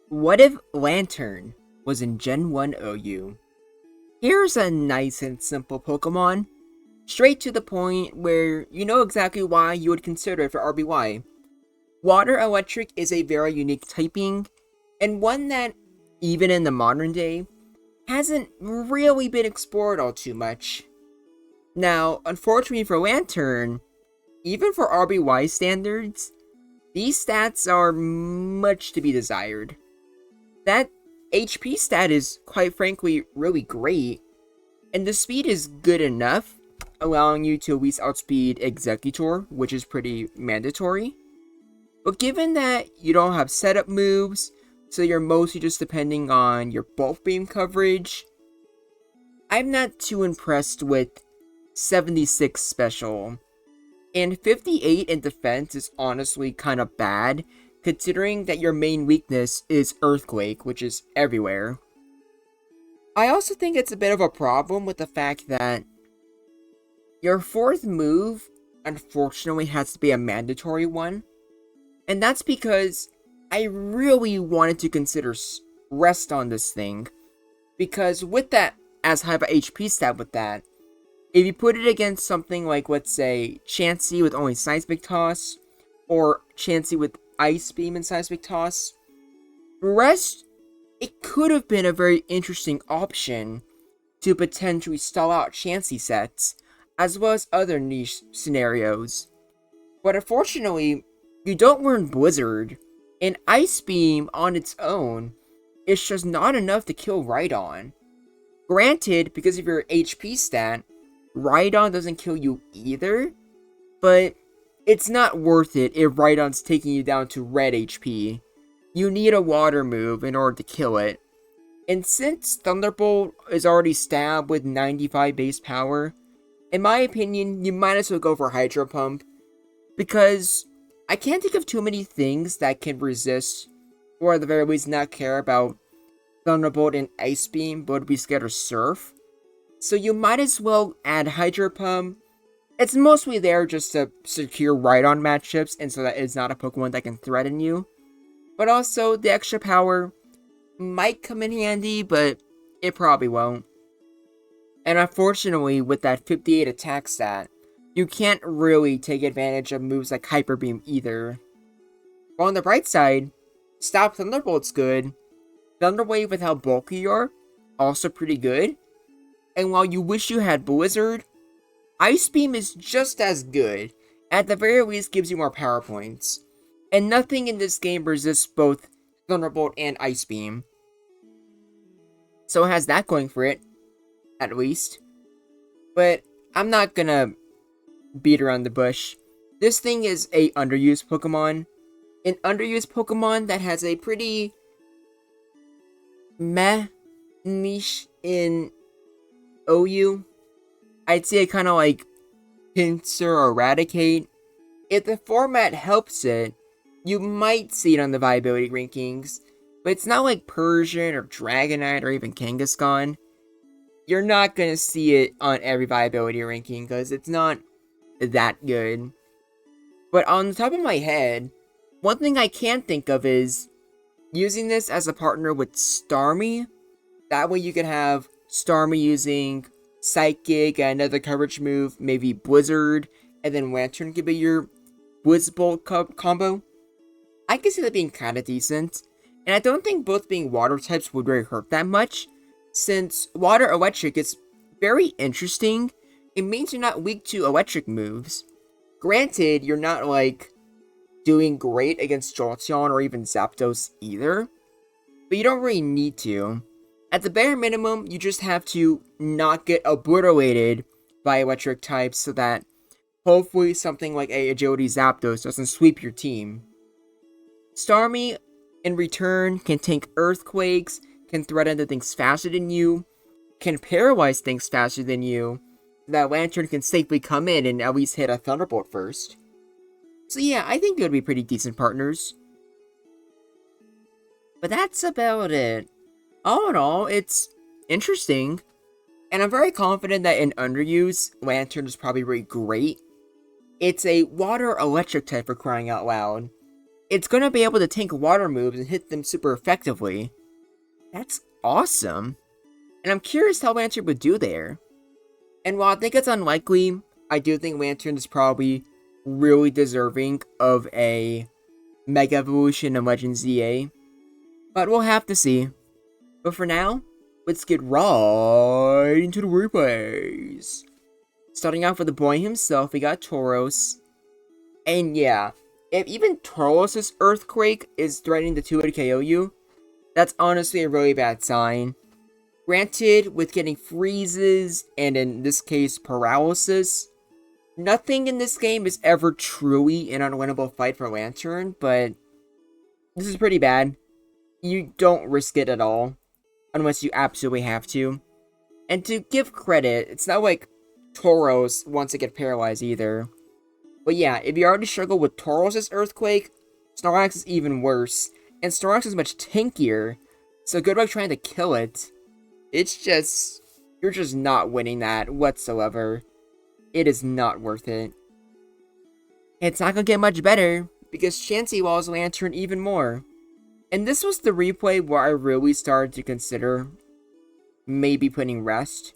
What if Lanturn was in Gen 1 OU? Here's a nice and simple Pokemon, straight to the point where you know exactly why you would consider it for RBY. Water Electric is a very unique typing, and one that, even in the modern day, hasn't really been explored all too much. Now, unfortunately for Lanturn, even for RBY standards, these stats are much to be desired. That HP stat is, quite frankly, really great, and the speed is good enough, allowing you to at least outspeed Executor, which is pretty mandatory. But given that you don't have setup moves, so you're mostly just depending on your bulk beam coverage, I'm not too impressed with 76 special. And 58 in defense is honestly kind of bad, considering that your main weakness is Earthquake, which is everywhere. I also think it's a bit of a problem with the fact that your fourth move, unfortunately, has to be a mandatory one. And that's because I really wanted to consider rest on this thing. Because with that, as high of a HP stat with that, if you put it against something like, let's say, Chansey with only Seismic Toss, or Chansey with Ice Beam and Seismic Toss, rest, it could have been a very interesting option to potentially stall out Chansey sets, as well as other niche scenarios. But unfortunately, you don't learn Blizzard, and Ice Beam on its own is just not enough to kill Rhydon. Granted, because of your HP stat, Rhydon doesn't kill you either, but it's not worth it if Rhydon's taking you down to red HP. You need a water move in order to kill it. And since Thunderbolt is already stabbed with 95 base power, in my opinion, you might as well go for Hydro Pump, because I can't think of too many things that can resist, or at the very least not care about Thunderbolt and Ice Beam, but be scared of Surf. So you might as well add Hydro Pump. It's mostly there just to secure Rhydon matchups, and so that it's not a Pokemon that can threaten you. But also, the extra power might come in handy, but it probably won't. And unfortunately, with that 58 attack stat, you can't really take advantage of moves like Hyper Beam either. But on the bright side, Stop Thunderbolt's good. Thunder Wave with how bulky you are, also pretty good. And while you wish you had Blizzard, Ice Beam is just as good. At the very least, gives you more power points. And nothing in this game resists both Thunderbolt and Ice Beam. So it has that going for it, at least. But I'm not gonna beat around the bush. This thing is a underused Pokemon. An underused Pokemon that has a pretty meh niche in OU. I'd say kind of like Pinsir or Eradicate. If the format helps it, you might see it on the viability rankings, but it's not like Persian or Dragonite or even Kangaskhan. You're not gonna see it on every viability ranking because it's not that good. But on the top of my head, one thing I can think of is using this as a partner with Starmie. That way you can have Starmie using Psychic and another coverage move, maybe Blizzard, and then Lanturn could be your Blizzbolt combo. I can see that being kind of decent, and I don't think both being water types would really hurt that much, since Water Electric is very interesting. It means you're not weak to electric moves. Granted, you're not like doing great against Jolteon or even Zapdos either, but you don't really need to. At the bare minimum, you just have to not get obliterated by electric types so that hopefully something like a Agility Zapdos doesn't sweep your team. Starmie, in return, can tank Earthquakes, can threaten the things faster than you, can paralyze things faster than you, so that Lanturn can safely come in and at least hit a Thunderbolt first. So yeah, I think they would be pretty decent partners. But that's about it. All in all, it's interesting, and I'm very confident that in underuse, Lanturn is probably really great. It's a water electric type for crying out loud. it's gonna be able to tank water moves and hit them super effectively. That's awesome. And I'm curious how Lanturn would do there. And while I think it's unlikely, I do think Lanturn is probably really deserving of a Mega Evolution in Legend ZA. But we'll have to see. But for now, let's get right into the replays. Starting off with the boy himself, we got Tauros. And yeah, if even Tauros' Earthquake is threatening to 2-hit KO you, that's honestly a really bad sign. Granted, with getting freezes, and in this case, paralysis, nothing in this game is ever truly an unwinnable fight for Lanturn, but this is pretty bad. You don't risk it at all, unless you absolutely have to. And to give credit, it's not like Tauros wants to get paralyzed either. But yeah, if you already struggle with Tauros' Earthquake, Snorlax is even worse, and Snorlax is much tankier, so good luck trying to kill it. It's just, you're just not winning that whatsoever. It is not worth it. It's not gonna get much better, because Chansey walls Lanturn even more. And this was the replay where I really started to consider maybe putting Rest.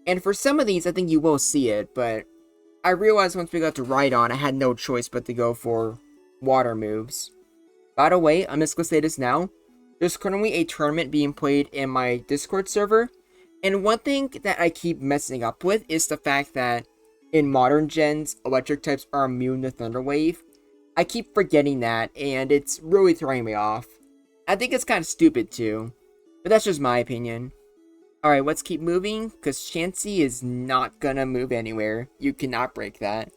And for some of these, I think you will see it, but I realized once we got to Rhydon, I had no choice but to go for water moves. By the way, I'm just gonna say this now. There's currently a tournament being played in my Discord server, and one thing that I keep messing up with is the fact that in modern gens, electric types are immune to Thunder Wave. I keep forgetting that, and it's really throwing me off. I think it's kind of stupid too, but that's just my opinion. Alright, let's keep moving, because Chansey is not gonna move anywhere. You cannot break that.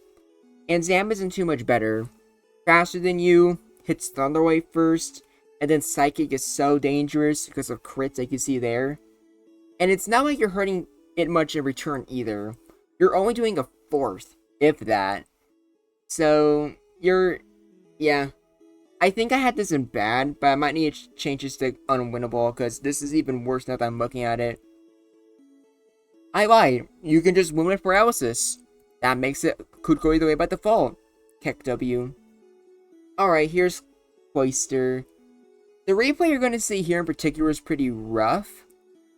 And Zam isn't too much better. Faster than you, hits Thunder Wave first, and then Psychic is so dangerous because of crits like you see there. And it's not like you're hurting it much in return either. You're only doing a fourth, if that. So, yeah. I think I had this in bad, but I might need to change this to unwinnable, because this is even worse now that I'm looking at it. I lied. You can just win with paralysis. That makes it could go either way by default. Keck W. Alright, here's Cloyster. The replay you're going to see here in particular is pretty rough,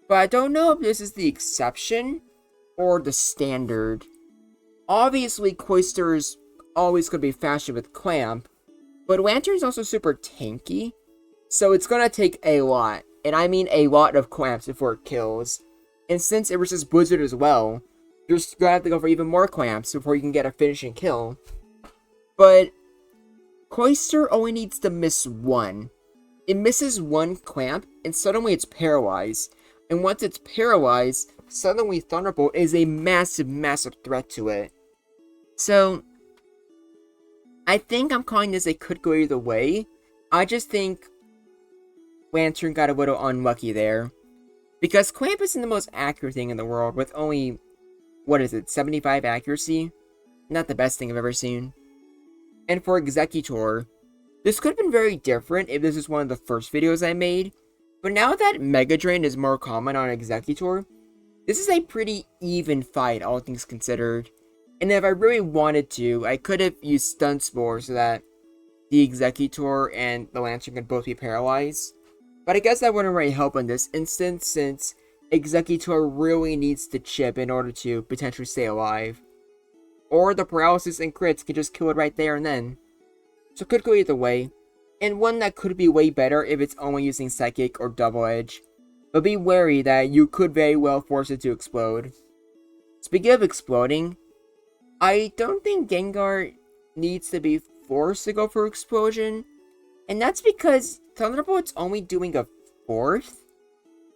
but I don't know if this is the exception or the standard. Obviously, Cloyster is always going to be faster with Clamp, but Lanturn is also super tanky, so it's going to take a lot, and I mean a lot of Clamps before it kills. And since it versus Blizzard as well, you're going to have to go for even more Clamps before you can get a finishing kill. But Cloyster only needs to miss one. It misses one Clamp, and suddenly it's paralyzed. And once it's paralyzed, suddenly Thunderbolt is a massive, massive threat to it. So, I think I'm calling this a could go either way. I just think Lanturn got a little unlucky there. Because Clamp isn't the most accurate thing in the world, with only, 75 accuracy? Not the best thing I've ever seen. And for Executor, this could have been very different if this was one of the first videos I made, but now that Mega Drain is more common on Executor, this is a pretty even fight, all things considered. And if I really wanted to, I could have used Stun Spore so that the Executor and the Lanturn could both be paralyzed. But I guess that wouldn't really help in this instance, since Executor really needs to chip in order to potentially stay alive. Or the paralysis and crits can just kill it right there and then. So it could go either way, and one that could be way better if it's only using Psychic or Double Edge. But be wary that you could very well force it to explode. Speaking of exploding, I don't think Gengar needs to be forced to go for Explosion, and that's because Thunderbolt's only doing a fourth.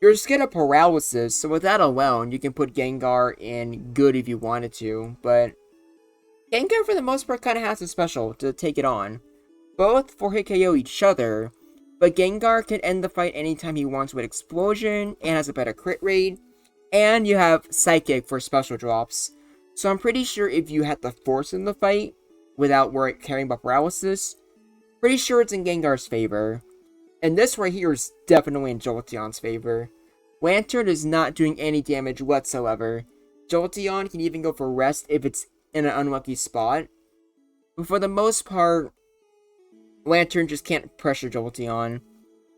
You're scared of paralysis, so with that alone, you can put Gengar in good if you wanted to, but Gengar for the most part kind of has a special to take it on. Both 4-hit KO each other, but Gengar can end the fight anytime he wants with Explosion, and has a better crit rate, and you have Psychic for special drops. So I'm pretty sure if you had to force in the fight, without caring about paralysis, pretty sure it's in Gengar's favor. And this right here is definitely in Jolteon's favor. Lanturn is not doing any damage whatsoever. Jolteon can even go for Rest if it's in an unlucky spot. But for the most part, Lanturn just can't pressure Jolteon.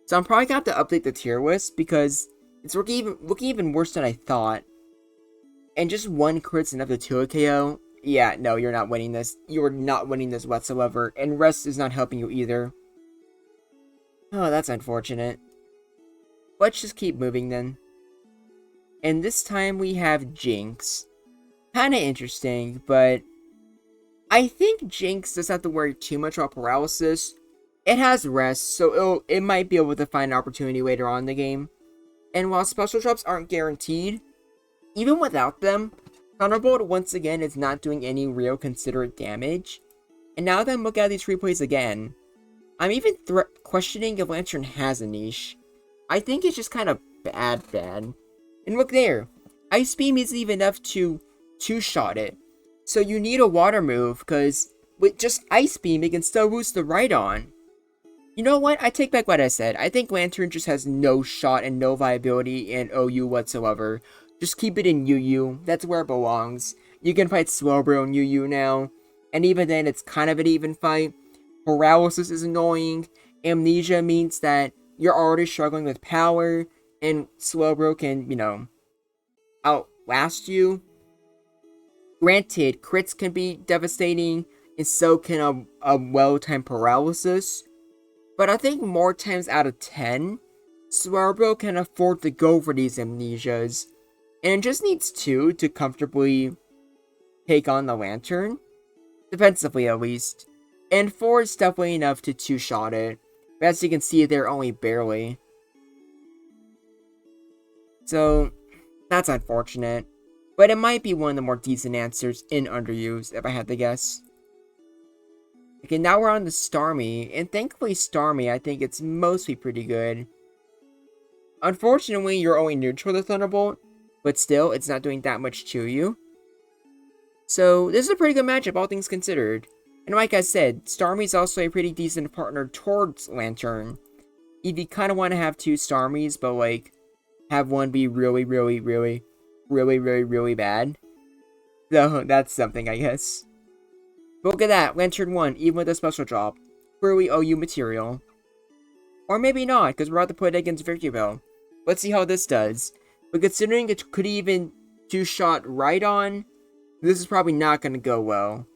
So I'm probably gonna have to update the tier list because it's looking even worse than I thought. And just one crit's enough to 2 KO. Yeah, no, you're not winning this. You are not winning this whatsoever. And rest is not helping you either. Oh, that's unfortunate. Let's just keep moving then. And this time we have Jinx. Kinda interesting, but I think Jinx doesn't have to worry too much about paralysis. It has rest, so it might be able to find an opportunity later on in the game. And while special drops aren't guaranteed, even without them, Thunderbolt once again is not doing any real considerate damage. And now that I'm looking at these replays again, I'm even questioning if Lanturn has a niche. I think it's just kind of bad. And look there, Ice Beam isn't even enough to two-shot it. So you need a water move, because with just Ice Beam, it can still boost the Rhydon. You know what? I take back what I said. I think Lanturn just has no shot and no viability in OU whatsoever. Just keep it in UU. That's where it belongs. You can fight Slowbro in UU now. And even then, it's kind of an even fight. Paralysis is annoying. Amnesia means that you're already struggling with power. And Slowbro can, outlast you. Granted, crits can be devastating. And so can a well-timed paralysis. But I think more times out of 10, Slowbro can afford to go for these amnesias. And it just needs 2 to comfortably take on the Lanturn. Defensively, at least. And 4 is definitely enough to 2-shot it. But as you can see, they're only barely. So, that's unfortunate. But it might be one of the more decent answers in Underused, if I had to guess. Okay, now we're on to Starmie, and thankfully Starmie, I think it's mostly pretty good. Unfortunately, you're only neutral to Thunderbolt, but still, it's not doing that much to you. So, this is a pretty good matchup, all things considered. And like I said, Starmie's also a pretty decent partner towards Lanturn. If you kind of want to have 2 Starmies, but like, have one be really bad. So, that's something, I guess. But look at that, Lanturn won, even with a special drop. Clearly OU material. Or maybe not, because we're about to put it against Victorville. Let's see how this does. But considering it could even 2-shot Rhydon, this is probably not going to go well.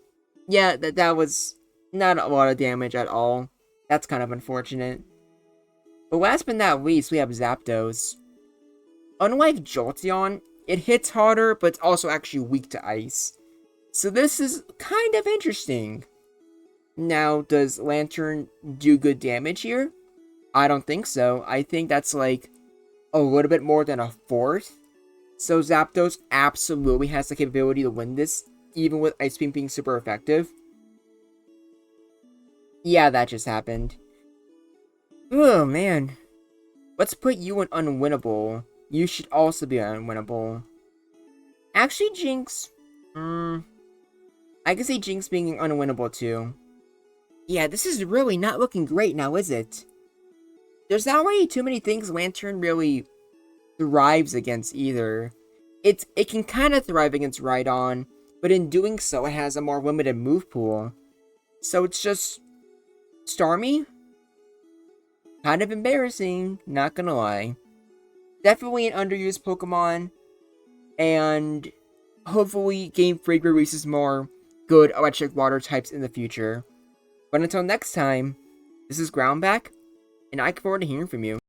Yeah, that was not a lot of damage at all. That's kind of unfortunate. But last but not least, we have Zapdos. Unlike Jolteon, it hits harder, but it's also actually weak to ice. So this is kind of interesting. Now, does Lanturn do good damage here? I don't think so. I think that's like a little bit more than a fourth. So Zapdos absolutely has the capability to win this, even with Ice Beam being super effective. Yeah, that just happened. Oh, man. Let's put you in unwinnable. You should also be unwinnable. Actually, Jinx... I can see Jinx being unwinnable too. Yeah, this is really not looking great now, is it? There's not really too many things Lanturn really thrives against either. It can kind of thrive against Rhydon, but in doing so, it has a more limited move pool. So it's just... Starmie? Kind of embarrassing, not gonna lie. Definitely an underused Pokemon, and hopefully Game Freak releases more good electric water types in the future. But until next time, this is Groundback, and I look forward to hearing from you.